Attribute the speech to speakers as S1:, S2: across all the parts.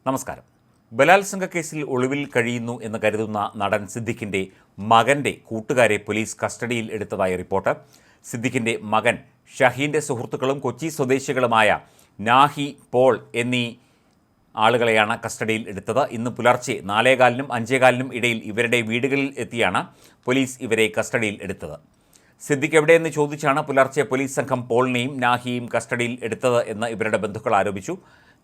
S1: നമസ്കാരം. ബലാത്സംഗ കേസിൽ ഒളിവിൽ കഴിയുന്നു എന്ന് കരുതുന്ന നടൻ സിദ്ദിഖിൻ്റെ മകൻ്റെ കൂട്ടുകാരെ പോലീസ് കസ്റ്റഡിയിൽ എടുത്തതായ റിപ്പോർട്ട്. സിദ്ദിഖിൻ്റെ മകൻ ഷഹീൻ്റെ സുഹൃത്തുക്കളും കൊച്ചി സ്വദേശികളുമായ നാഹി, പോൾ എന്നീ ആളുകളെയാണ് കസ്റ്റഡിയിൽ എടുത്തത്. ഇന്ന് പുലർച്ചെ 4:15-നും 5:15-നും ഇടയിൽ ഇവരുടെ വീടുകളിൽ എത്തിയാണ് പോലീസ് ഇവരെ കസ്റ്റഡിയിൽ എടുത്തത്. സിദ്ദിഖ് എവിടെയെന്ന് ചോദിച്ചാണ് പുലർച്ചെ പോലീസ് സംഘം പോളിനെയും നാഹിയെയും കസ്റ്റഡിയിൽ എടുത്തത് എന്ന് ഇവരുടെ ബന്ധുക്കൾ ആരോപിച്ചു.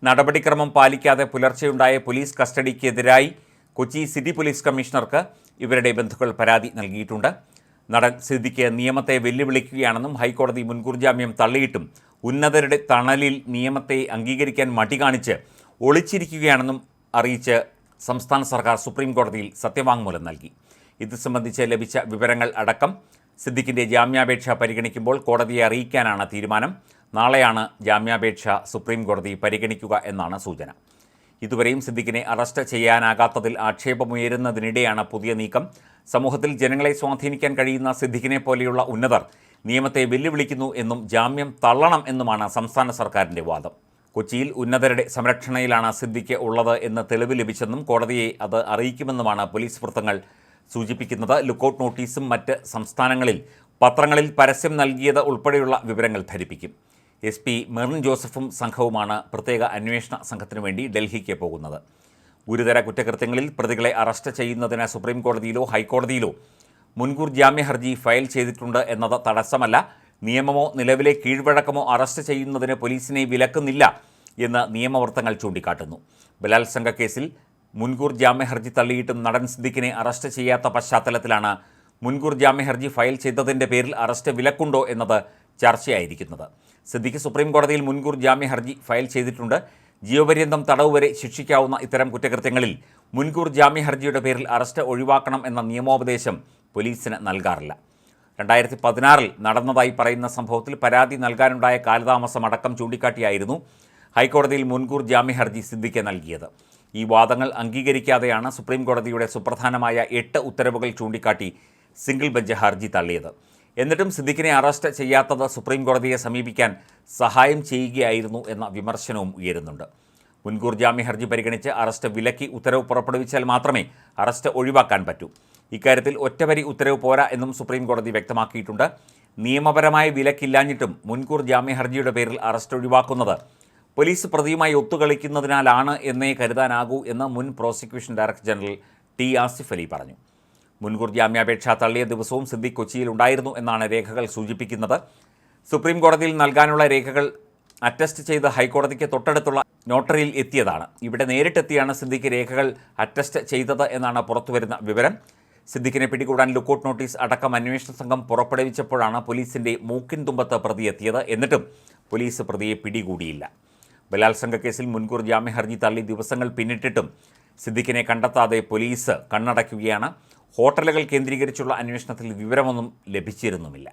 S1: നടപടിക്രമം പാലിക്കാതെ പുലർച്ചെയുണ്ടായ പോലീസ് കസ്റ്റഡിക്കെതിരായി കൊച്ചി സിറ്റി പോലീസ് കമ്മീഷണർക്ക് ഇവരുടെ ബന്ധുക്കൾ പരാതി നൽകിയിട്ടുണ്ട്. നടൻ സിദ്ദിഖ് നിയമത്തെ വെല്ലുവിളിക്കുകയാണെന്നും ഹൈക്കോടതി മുൻകൂർ ജാമ്യം തള്ളിയിട്ടും ഉന്നതരുടെ തണലിൽ നിയമത്തെ അംഗീകരിക്കാൻ മടി കാണിച്ച് ഒളിച്ചിരിക്കുകയാണെന്നും അറിയിച്ച് സംസ്ഥാന സർക്കാർ സുപ്രീം കോടതിയിൽ സത്യവാങ്മൂലം നൽകി. ഇത് സംബന്ധിച്ച് ലഭിച്ച വിവരങ്ങൾ അടക്കം സിദ്ദിഖിൻ്റെ ജാമ്യാപേക്ഷ പരിഗണിക്കുമ്പോൾ കോടതിയെ അറിയിക്കാനാണ് തീരുമാനം. നാളെയാണ് ജാമ്യാപേക്ഷ സുപ്രീം കോടതി പരിഗണിക്കുക എന്നാണ് സൂചന. ഇതുവരെയും സിദ്ദിഖിനെ അറസ്റ്റ് ചെയ്യാനാകാത്തതിൽ ആക്ഷേപമുയരുന്നതിനിടെയാണ് പുതിയ നീക്കം. സമൂഹത്തിൽ ജനങ്ങളെ സ്വാധീനിക്കാൻ കഴിയുന്ന സിദ്ദിഖിനെ പോലെയുള്ള ഉന്നതർ നിയമത്തെ വെല്ലുവിളിക്കുന്നു എന്നും ജാമ്യം തള്ളണം എന്നുമാണ് സംസ്ഥാന സർക്കാരിൻ്റെ വാദം. കൊച്ചിയിൽ ഉന്നതരുടെ സംരക്ഷണയിലാണ് സിദ്ദിഖ് ഉള്ളത് എന്ന് തെളിവ് ലഭിച്ചെന്നും കോടതിയെ അത് അറിയിക്കുമെന്നുമാണ് പോലീസ് വൃത്തങ്ങൾ സൂചിപ്പിക്കുന്നത്. ലുക്കൌട്ട് നോട്ടീസും മറ്റ് സംസ്ഥാനങ്ങളിൽ പത്രങ്ങളിൽ പരസ്യം നൽകിയത് ഉൾപ്പെടെയുള്ള വിവരങ്ങൾ ധരിപ്പിക്കും. SP മെറിൻ ജോസഫും സംഘവുമാണ് പ്രത്യേക അന്വേഷണ സംഘത്തിനു വേണ്ടി ഡൽഹിക്ക് പോകുന്നത്. ഗുരുതര കുറ്റകൃത്യങ്ങളിൽ പ്രതികളെ അറസ്റ്റ് ചെയ്യുന്നതിന് സുപ്രീം കോടതിയിലോ ഹൈക്കോടതിയിലോ മുൻകൂർ ജാമ്യ ഹർജി ഫയൽ ചെയ്തിട്ടുണ്ട് എന്നത് തടസ്സമല്ല. നിയമമോ നിലവിലെ കീഴ്വഴക്കമോ അറസ്റ്റ് ചെയ്യുന്നതിന് പോലീസിനെ വിലക്കുന്നില്ല എന്ന് നിയമവൃത്തങ്ങൾ ചൂണ്ടിക്കാട്ടുന്നു. ബലാത്സംഗ കേസിൽ മുൻകൂർ ജാമ്യ ഹർജി തള്ളിയിട്ടും നടൻ സിദ്ദിഖിനെ അറസ്റ്റ് ചെയ്യാത്ത പശ്ചാത്തലത്തിലാണ് മുൻകൂർ ജാമ്യ ഹർജി ഫയൽ ചെയ്തതിൻ്റെ പേരിൽ അറസ്റ്റ് വിലക്കുണ്ടോ എന്നത് ചർച്ചയായിരിക്കുന്നത്. സിദ്ദിഖ് സുപ്രീം കോടതിയിൽ മുൻകൂർ ജാമ്യ ഹർജി ഫയൽ ചെയ്തിട്ടുണ്ട്. ജീവപര്യന്തം തടവ് വരെ ശിക്ഷിക്കാവുന്ന ഇത്തരം കുറ്റകൃത്യങ്ങളിൽ മുൻകൂർ ജാമ്യ ഹർജിയുടെ പേരിൽ അറസ്റ്റ് ഒഴിവാക്കണം എന്ന നിയമോപദേശം പോലീസിന് നൽകാറില്ല. 2016 നടന്നതായി പറയുന്ന സംഭവത്തിൽ പരാതി നൽകാനുണ്ടായ കാലതാമസം അടക്കം ചൂണ്ടിക്കാട്ടിയായിരുന്നു ഹൈക്കോടതിയിൽ മുൻകൂർ ജാമ്യ ഹർജി സിദ്ദിഖ് നൽകിയത്. ഈ വാദങ്ങൾ അംഗീകരിക്കാതെയാണ് സുപ്രീം കോടതിയുടെ സുപ്രധാനമായ 8 ഉത്തരവുകൾ ചൂണ്ടിക്കാട്ടി സിംഗിൾ ബെഞ്ച് ഹർജി തള്ളിയത്. എന്നിട്ടും സിദ്ദിഖിനെ അറസ്റ്റ് ചെയ്യാത്തത് സുപ്രീം കോടതിയെ സമീപിക്കാൻ സഹായം ചെയ്യുകയായിരുന്നു എന്ന വിമർശനവും ഉയരുന്നുണ്ട്. മുൻകൂർ ജാമ്യ ഹർജി പരിഗണിച്ച് അറസ്റ്റ് വിലക്കി ഉത്തരവ് പുറപ്പെടുവിച്ചാൽ മാത്രമേ അറസ്റ്റ് ഒഴിവാക്കാൻ പറ്റൂ. ഇക്കാര്യത്തിൽ ഒറ്റവരി ഉത്തരവ് പോരാ എന്നും സുപ്രീം കോടതി വ്യക്തമാക്കിയിട്ടുണ്ട്. നിയമപരമായ വിലക്കില്ലാഞ്ഞിട്ടും മുൻകൂർ ജാമ്യ ഹർജിയുടെ പേരിൽ അറസ്റ്റ് ഒഴിവാക്കുന്നത് പോലീസ് പ്രതിയുമായി ഒത്തുകളിക്കുന്നതിനാലാണ് എന്നേ കരുതാനാകൂ എന്ന് മുൻ prosecution director general T. Asif Ali പറഞ്ഞു. മുൻകൂർ ജാമ്യാപേക്ഷ തള്ളിയ ദിവസവും സിദ്ദിഖ് കൊച്ചിയിൽ ഉണ്ടായിരുന്നു എന്നാണ് രേഖകൾ സൂചിപ്പിക്കുന്നത്. സുപ്രീം കോടതിയിൽ നൽകാനുള്ള രേഖകൾ അറ്റസ്റ്റ് ചെയ്ത് ഹൈക്കോടതിക്ക് തൊട്ടടുത്തുള്ള നോട്ടറിയിൽ എത്തിയതാണ്. ഇവിടെ നേരിട്ടെത്തിയാണ് സിദ്ദിഖ് രേഖകൾ അറ്റസ്റ്റ് ചെയ്തത് എന്നാണ് പുറത്തുവരുന്ന വിവരം. സിദ്ദിഖിനെ പിടികൂടാൻ ലുക്കൌട്ട് നോട്ടീസ് അടക്കം അന്വേഷണ സംഘം പുറപ്പെടുവിച്ചപ്പോഴാണ് പോലീസിൻ്റെ മൂക്കിൻ തുമ്പത്ത് പ്രതി എത്തിയത്. എന്നിട്ടും പോലീസ് പ്രതിയെ പിടികൂടിയില്ല. ബലാത്സംഗ കേസിൽ മുൻകൂർ ജാമ്യ ഹർജി തള്ളി ദിവസങ്ങൾ പിന്നിട്ടിട്ടും സിദ്ദിഖിനെ കണ്ടെത്താതെ പോലീസ് കണ്ണടയ്ക്കുകയാണ്. ഹോട്ടലുകൾ കേന്ദ്രീകരിച്ചുള്ള അന്വേഷണത്തിൽ വിവരമൊന്നും ലഭിച്ചിരുന്നുമില്ല.